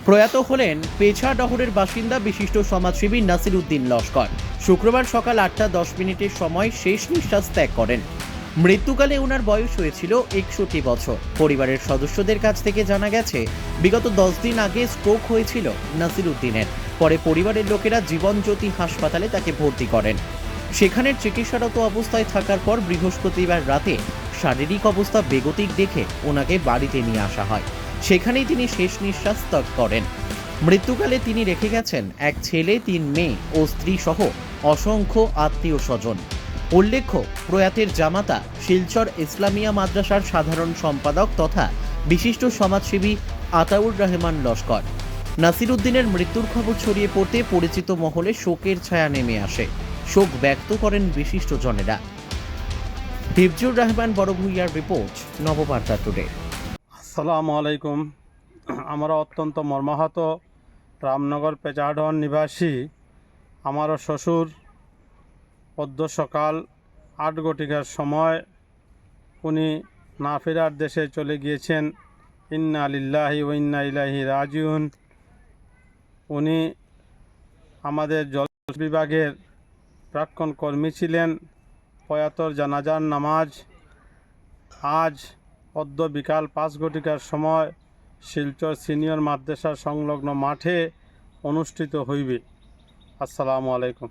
প্রয়াত হলেন পেছাডহরের বাসিন্দা বিশিষ্ট সমাজসেবী নাসির উদ্দিন লস্কর। শুক্রবার সকাল 8:10 সময় শেষ নিঃশ্বাস ত্যাগ করেন। মৃত্যুকালে ওনার বয়স হয়েছিল 61 বছর। পরিবারের সদস্যদের কাছ থেকে জানা গেছে, বিগত 10 দিন আগে স্ট্রোক হয়েছিল নাসির উদ্দিনের। পরে পরিবারের লোকেরা জীবনজ্যোতি হাসপাতালে তাকে ভর্তি করেন। সেখানে চিকিৎসারত অবস্থায় থাকার পর বৃহস্পতিবার রাতে শারীরিক অবস্থা বেগতিক দেখে ওনাকে বাড়িতে নিয়ে আসা হয়। সেখানেই তিনি শেষ নিঃশ্বাস ত্যাগ করেন। মৃত্যুকালে তিনি রেখে গেছেন এক ছেলে, 3 মেয়ে ও স্ত্রী সহ অসংখ্য আত্মীয় স্বজন। উল্লেখ্য, প্রয়াতের জামাতা শিলচর ইসলামিয়া মাদ্রাসার সাধারণ সম্পাদক তথা বিশিষ্ট সমাজসেবী আতাউর রহমান লস্কর। নাসির উদ্দিনের মৃত্যুর খবর ছড়িয়ে পড়তে পরিচিত মহলে শোকের ছায়া নেমে আসে। শোক ব্যক্ত করেন বিশিষ্টজনেরা। হিফজুর রহমান বড়ভূঁইয়ার রিপোর্ট, নববার্তা টুডে। আসসালামু আলাইকুম। আমরা অত্যন্ত মর্মাহত রামনগর পেচাডন নিবাসী আমারও শ্বশুর পদ্য সকাল 8 ঘটিকার সময় উনি না ফেরার দেশে চলে গিয়েছেন। ইন্না লিল্লাহি ওয়া ইন্না ইলাইহি রাজিউন। উনি আমাদের জল বিভাগের প্রাক্তন কর্মী ছিলেন। প্রয়াতর জানাজার নামাজ আজ অদ্য বিকাল 5 ঘটিকার সময় শিলচর সিনিয়র মাদ্রাসা সংলগ্ন মাঠে অনুষ্ঠিত হইবে। আসসালামু আলাইকুম।